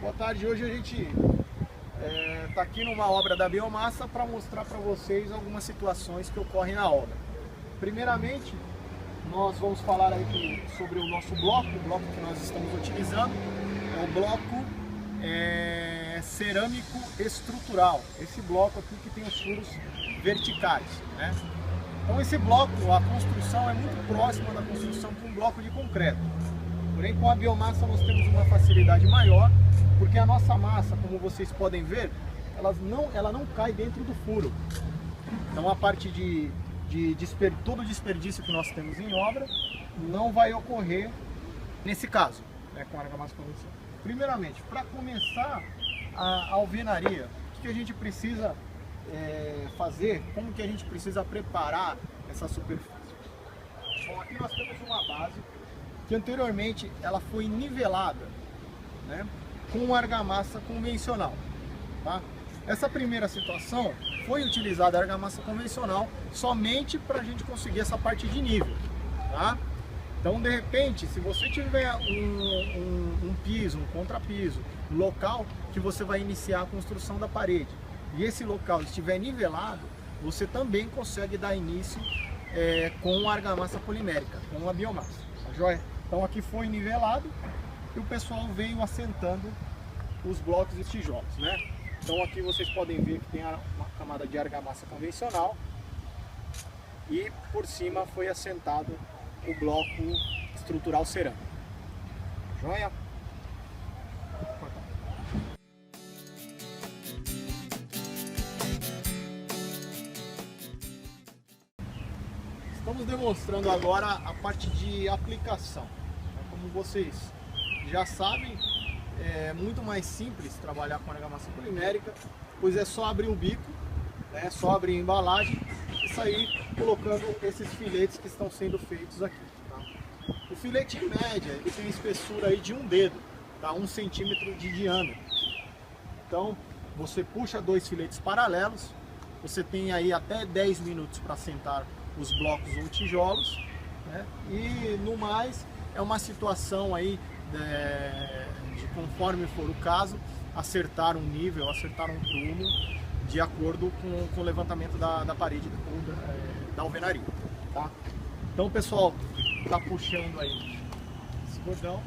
Boa tarde, hoje a gente está aqui numa obra da biomassa para mostrar para vocês algumas situações que ocorrem na obra. Primeiramente, nós vamos falar aqui sobre o nosso bloco, o bloco que nós estamos utilizando, é o bloco cerâmico estrutural, esse bloco aqui que tem os furos verticais, né? Então esse bloco, a construção é muito próxima da construção de um bloco de concreto, porém com a biomassa nós temos uma facilidade maior, porque a nossa massa, como vocês podem ver, ela não cai dentro do furo. Então a parte todo o desperdício que nós temos em obra não vai ocorrer nesse caso, né, com a argamassa convencional. Primeiramente, para começar a alvenaria, o que a gente precisa fazer, como que a gente precisa preparar essa superfície? Bom, aqui nós temos uma base que anteriormente ela foi nivelada, né, com argamassa convencional, tá? Essa primeira situação foi utilizada a argamassa convencional somente para a gente conseguir essa parte de nível, tá? Então, de repente, se você tiver um piso, um contrapiso, um local que você vai iniciar a construção da parede, e esse local estiver nivelado, você também consegue dar início com a argamassa polimérica, com a biomassa, tá joia? Então aqui foi nivelado e o pessoal veio assentando os blocos e tijolos, né? Então aqui vocês podem ver que tem uma camada de argamassa convencional e por cima foi assentado o bloco estrutural cerâmico. Joia? Estamos demonstrando agora a parte de aplicação. Como vocês já sabem, é muito mais simples trabalhar com argamassa polimérica, pois é só abrir o bico, né, só abrir a embalagem e sair colocando esses filetes que estão sendo feitos aqui. Tá? O filete em média ele tem espessura aí de um dedo, tá? 1 centímetro de diâmetro. Então você puxa 2 filetes paralelos, você tem aí até 10 minutos para assentar os blocos ou tijolos, né? E no mais é uma situação aí de conforme for o caso, acertar um nível, acertar um prumo de acordo com o levantamento da parede da alvenaria, tá? Então o pessoal está puxando aí esse cordão,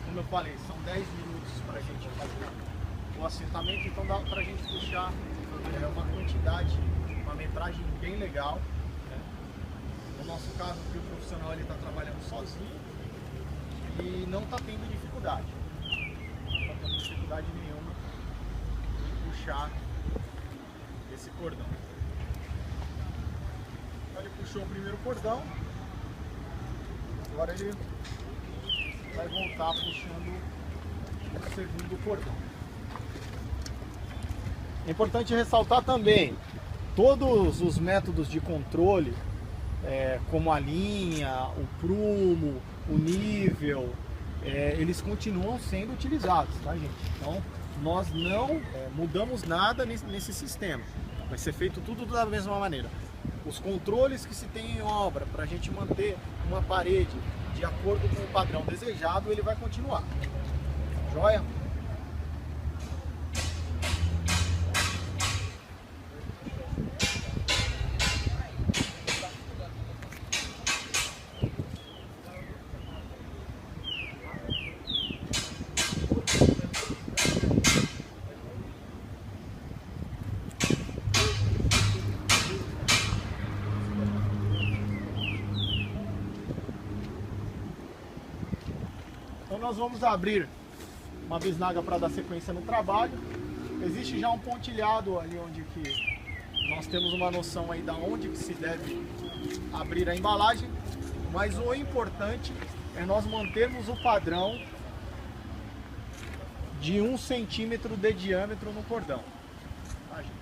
como eu falei, são 10 minutos para a gente fazer o assentamento, então dá para a gente puxar uma quantidade, uma metragem bem legal, né? No nosso caso aqui o profissional está trabalhando sozinho e não está tendo dificuldade, não está tendo dificuldade nenhuma em puxar esse cordão. Então ele puxou o primeiro cordão, agora ele vai voltar puxando o segundo cordão. É importante ressaltar também, todos os métodos de controle, como a linha, o prumo, o nível, eles continuam sendo utilizados, tá, gente? Então nós não mudamos nada nesse sistema, vai ser feito tudo da mesma maneira. Os controles que se tem em obra para a gente manter uma parede de acordo com o padrão desejado, ele vai continuar. Joia? Então nós vamos abrir uma bisnaga para dar sequência no trabalho. Existe já um pontilhado ali onde que nós temos uma noção aí da onde que se deve abrir a embalagem, mas o importante é nós mantermos o padrão de 1 centímetro de diâmetro no cordão. Tá, gente?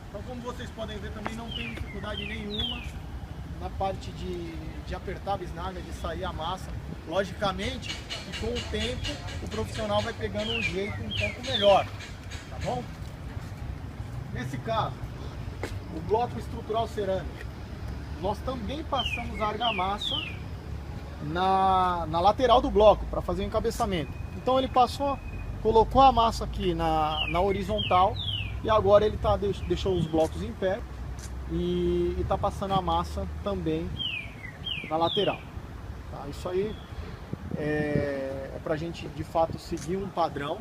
Então como vocês podem ver também não tem dificuldade nenhuma na parte de apertar a bisnaga, de sair a massa. Logicamente, que com o tempo o profissional vai pegando um jeito um pouco melhor, tá bom? Nesse caso, o bloco estrutural cerâmico, nós também passamos a argamassa na lateral do bloco para fazer o encabeçamento. Então ele colocou a massa aqui na horizontal e agora ele deixou os blocos em pé e está passando a massa também na lateral. Tá? Isso aí é para a gente de fato seguir um padrão,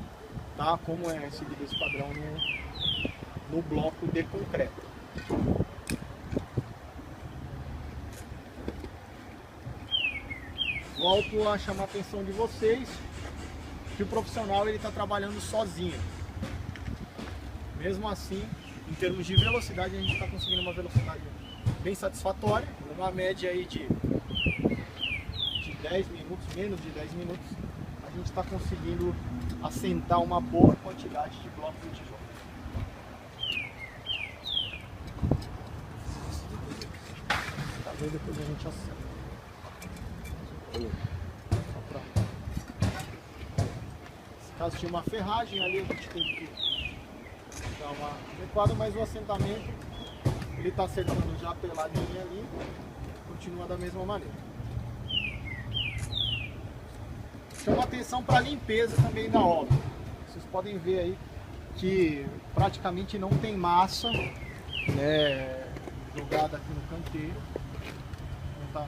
tá? Como é seguido esse padrão no bloco de concreto. Volto a chamar a atenção de vocês que o profissional ele está trabalhando sozinho. Mesmo assim, em termos de velocidade, a gente está conseguindo uma velocidade bem satisfatória, uma média aí de 10 minutos, menos de 10 minutos, a gente está conseguindo assentar uma boa quantidade de blocos de tijolo. Talvez depois a gente assenta. Se caso tinha uma ferragem ali, a gente tem que dar uma adequada, mas o assentamento ele está acertando já pela linha ali, continua da mesma maneira. Chama atenção para a limpeza também da obra. Vocês podem ver aí que praticamente não tem massa, né, jogada aqui no canteiro. Então, tá.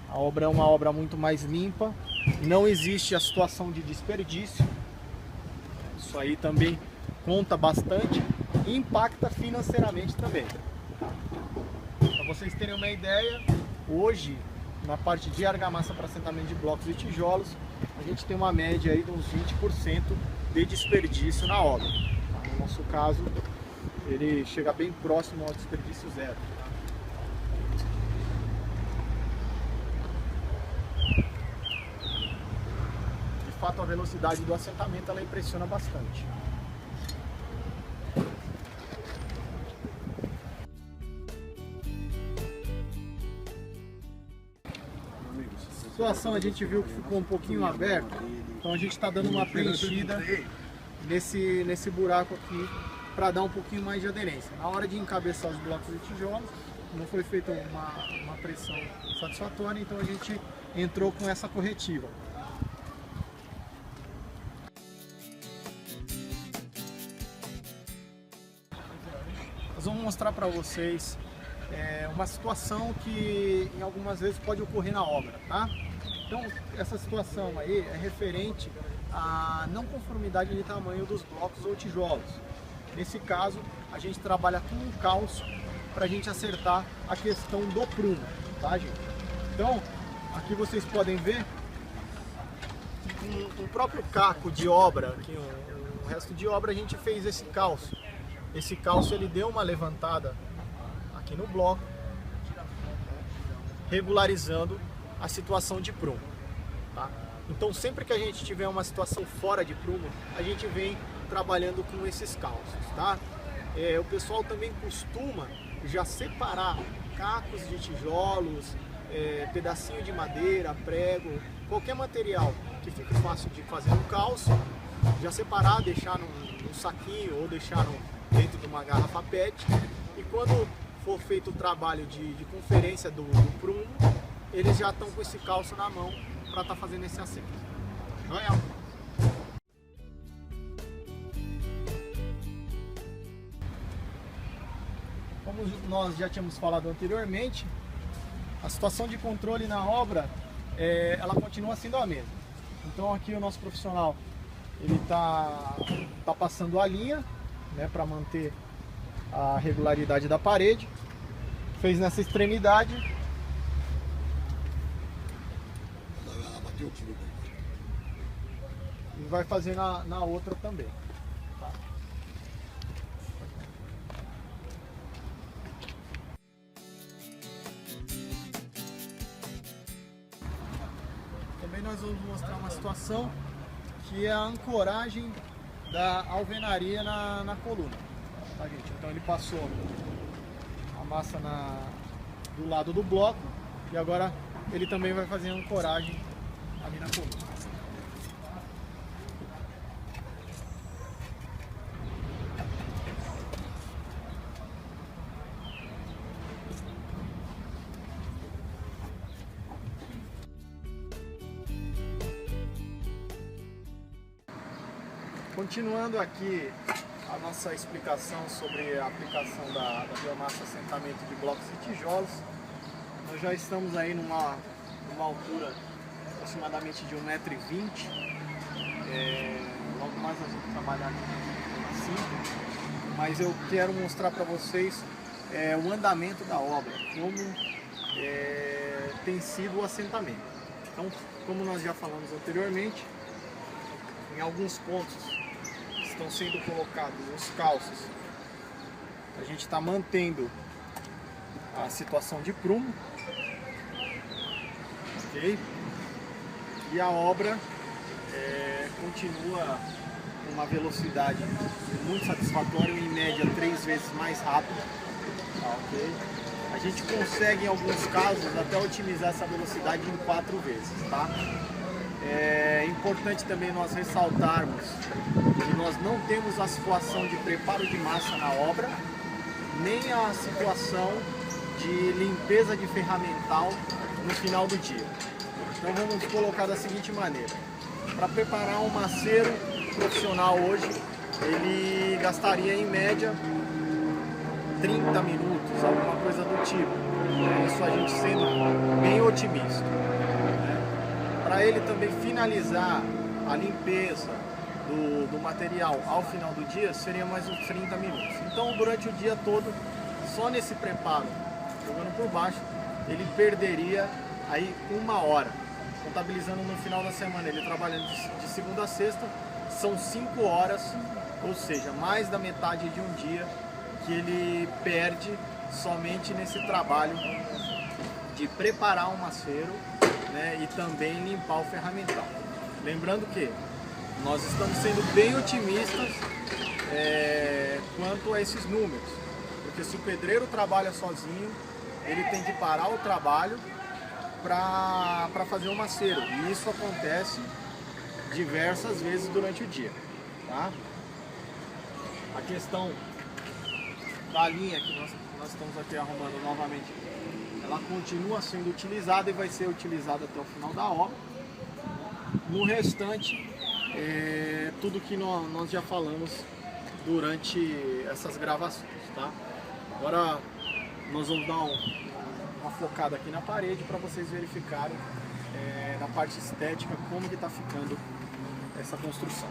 A obra é uma obra muito mais limpa, não existe a situação de desperdício. Isso aí também conta bastante e impacta financeiramente também. Para vocês terem uma ideia, hoje na parte de argamassa para assentamento de blocos e tijolos, a gente tem uma média aí de uns 20% de desperdício na obra. No nosso caso, ele chega bem próximo ao desperdício zero. De fato, a velocidade do assentamento ela impressiona bastante. A situação a gente viu que ficou um pouquinho aberto, então a gente está dando uma preenchida nesse buraco aqui para dar um pouquinho mais de aderência. Na hora de encabeçar os blocos de tijolos, não foi feita uma pressão satisfatória, então a gente entrou com essa corretiva. Nós vamos mostrar para vocês uma situação que em algumas vezes pode ocorrer na obra, tá? Então essa situação aí é referente à não conformidade de tamanho dos blocos ou tijolos. Nesse caso a gente trabalha com um calço para a gente acertar a questão do prumo, tá, gente? Então aqui vocês podem ver o próprio caco de obra, aqui o resto de obra a gente fez esse calço. Esse calço ele deu uma levantada aqui no bloco, regularizando a situação de prumo, tá? Então sempre que a gente tiver uma situação fora de prumo, a gente vem trabalhando com esses calços, tá? O pessoal também costuma já separar cacos de tijolos, pedacinho de madeira, prego, qualquer material que fique fácil de fazer no calço, já separar, deixar num saquinho ou deixar dentro de uma garrafa PET, e quando for feito o trabalho de conferência do prumo, eles já estão com esse calço na mão para estar fazendo esse assento. Joia? Como nós já tínhamos falado anteriormente, a situação de controle na obra, ela continua sendo a mesma. Então aqui o nosso profissional, ele tá passando a linha, né, para manter a regularidade da parede. Fez nessa extremidade. E vai fazer na outra também. Tá? Também nós vamos mostrar uma situação que é a ancoragem da alvenaria na coluna. Tá, gente? Então ele passou a massa do lado do bloco e agora ele também vai fazer a ancoragem ali na coluna. Continuando aqui a nossa explicação sobre a aplicação da biomassa assentamento de blocos e tijolos, nós já estamos aí numa altura aproximadamente de 1,20 m. Logo mais nós vamos trabalhar assim, mas eu quero mostrar para vocês o andamento da obra, como tem sido o assentamento. Então, como nós já falamos anteriormente, em alguns pontos estão sendo colocados os calços. A gente está mantendo a situação de prumo, ok? E a obra continua com uma velocidade muito satisfatória, em média 3 vezes mais rápida, ok? A gente consegue em alguns casos até otimizar essa velocidade em 4 vezes, tá? É importante também nós ressaltarmos que nós não temos a situação de preparo de massa na obra, nem a situação de limpeza de ferramental no final do dia. Então vamos colocar da seguinte maneira: para preparar um maceiro profissional hoje, ele gastaria em média 30 minutos, alguma coisa do tipo. Isso a gente sendo bem otimista. Para ele também finalizar a limpeza do material ao final do dia, seria mais uns 30 minutos. Então, durante o dia todo, só nesse preparo, jogando por baixo, ele perderia aí 1 hora. Contabilizando no final da semana, ele trabalhando de segunda a sexta, são 5 horas, ou seja, mais da metade de um dia que ele perde somente nesse trabalho de preparar o maceiro, né, e também limpar o ferramental. Lembrando que nós estamos sendo bem otimistas quanto a esses números, porque se o pedreiro trabalha sozinho, ele tem que parar o trabalho para fazer o maceiro, e isso acontece diversas vezes durante o dia, tá? A questão da linha que nós estamos aqui arrumando novamente, ela continua sendo utilizada e vai ser utilizada até o final da obra. No restante, tudo que nós já falamos durante essas gravações, tá? Agora nós vamos dar uma focada aqui na parede para vocês verificarem na parte estética como que está ficando essa construção.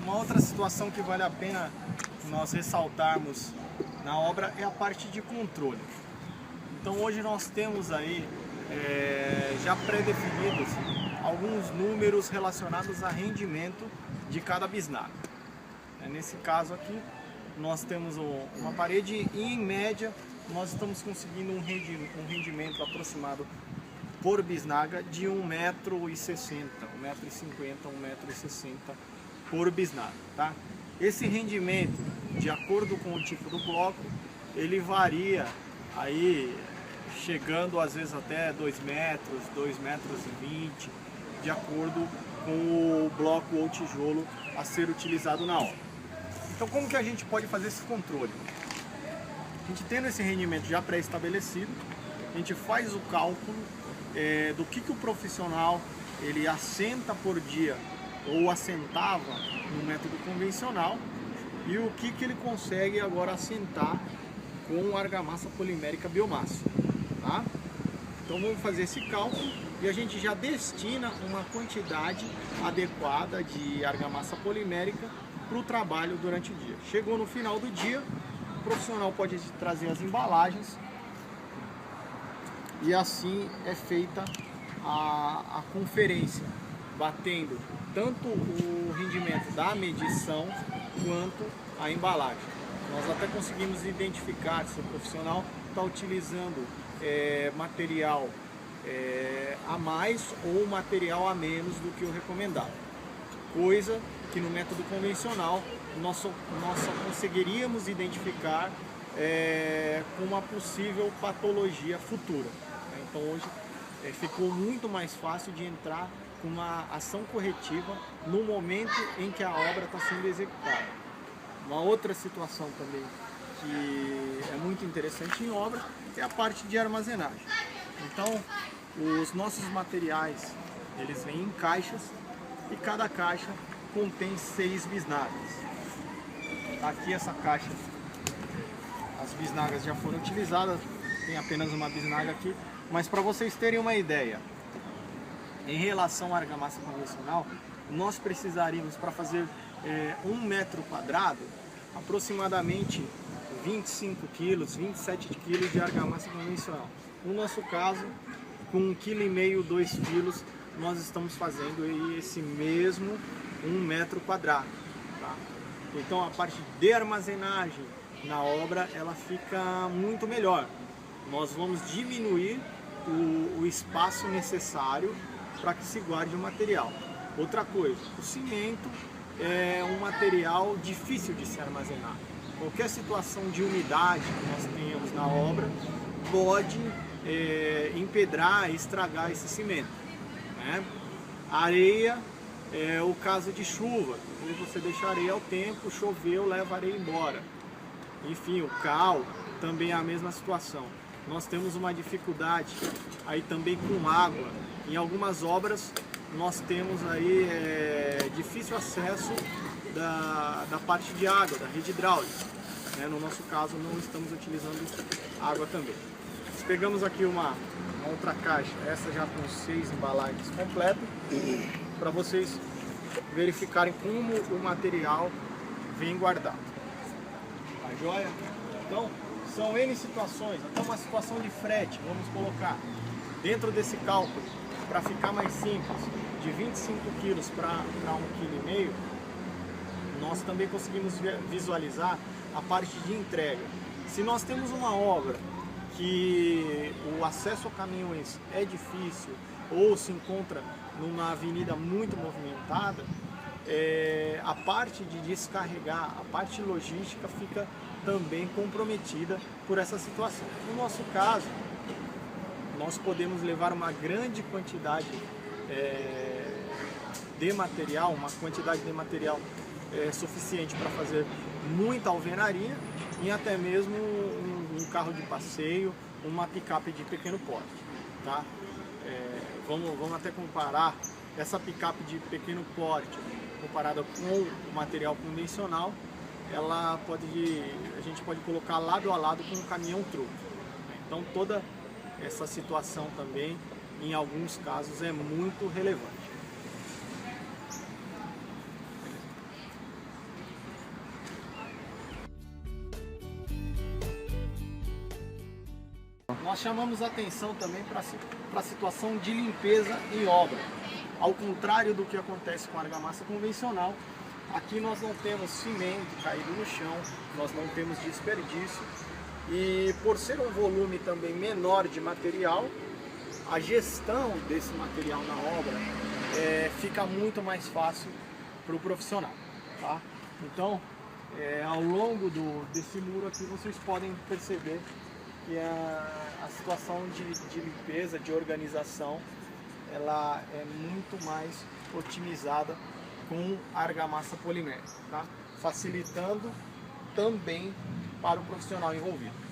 Uma outra situação que vale a pena nós ressaltarmos na obra é a parte de controle. Então hoje nós temos aí já pré-definidos alguns números relacionados a rendimento de cada bisnaga. Nesse caso aqui nós temos uma parede e em média nós estamos conseguindo um rendimento aproximado por bisnaga de 1,60 m, 1,50 m, 1,60 m por bisnaga, tá? Esse rendimento, de acordo com o tipo do bloco, ele varia aí, chegando às vezes até 2 metros, 2,20 metros, de acordo com o bloco ou tijolo a ser utilizado na obra. Então, como que a gente pode fazer esse controle? A gente tendo esse rendimento já pré-estabelecido, a gente faz o cálculo do que o profissional ele assenta por dia ou assentava no método convencional e o que ele consegue agora assentar com argamassa polimérica biomassa, tá? Então vamos fazer esse cálculo e a gente já destina uma quantidade adequada de argamassa polimérica para o trabalho durante o dia. Chegou no final do dia, o profissional pode trazer as embalagens e assim é feita a conferência, batendo tanto o rendimento da medição quanto a embalagem. Nós até conseguimos identificar se o profissional está utilizando material a mais ou material a menos do que o recomendado, coisa que no método convencional nós conseguiríamos identificar com uma possível patologia futura. Então hoje ficou muito mais fácil de entrar com uma ação corretiva no momento em que a obra está sendo executada. Uma outra situação também que é muito interessante em obra é a parte de armazenagem. Então os nossos materiais, eles vêm em caixas e cada caixa contém 6 bisnagas. Aqui essa caixa, as bisnagas já foram utilizadas, tem apenas uma bisnaga aqui, mas para vocês terem uma ideia, em relação à argamassa convencional, nós precisaríamos, para fazer 1 metro quadrado, aproximadamente 25 quilos, 27 quilos de argamassa convencional. No nosso caso, com 1,5 kg, 2 quilos, nós estamos fazendo esse mesmo 1 metro quadrado. Tá? Então a parte de armazenagem na obra, ela fica muito melhor. Nós vamos diminuir o espaço necessário para que se guarde o material. Outra coisa, o cimento é um material difícil de se armazenar. Qualquer situação de umidade que nós tenhamos na obra pode empedrar e estragar esse cimento, né? A areia é o caso de chuva, você deixa a areia ao tempo, choveu, leva a areia embora. Enfim, o cal também é a mesma situação. Nós temos uma dificuldade aí também com água. Em algumas obras nós temos aí difícil acesso da parte de água, da rede hidráulica. No nosso caso não estamos utilizando água também. Nós pegamos aqui uma outra caixa, essa já com 6 embalagens completas, para vocês verificarem como o material vem guardado. Tá joia? Então, são N situações, até uma situação de frete, vamos colocar dentro desse cálculo, para ficar mais simples, de 25 quilos para 1,5 kg, nós também conseguimos visualizar a parte de entrega. Se nós temos uma obra que o acesso a caminhões é difícil ou se encontra numa avenida muito movimentada, a parte de descarregar, a parte logística fica também comprometida por essa situação. No nosso caso, nós podemos levar uma grande quantidade de material, uma quantidade de material suficiente para fazer muita alvenaria e até mesmo um carro de passeio, uma picape de pequeno porte. Tá? Vamos até comparar essa picape de pequeno porte comparada com o material convencional, a gente pode colocar lado a lado com um caminhão truque. Então toda essa situação também, em alguns casos, é muito relevante. Nós chamamos atenção também para a situação de limpeza em obra. Ao contrário do que acontece com a argamassa convencional, aqui nós não temos cimento caído no chão, nós não temos desperdício. E por ser um volume também menor de material, a gestão desse material na obra fica muito mais fácil para o profissional. Tá? Então, ao longo desse muro aqui, vocês podem perceber que a situação de limpeza, de organização, ela é muito mais otimizada com a argamassa polimérica, tá? Facilitando também para o profissional envolvido.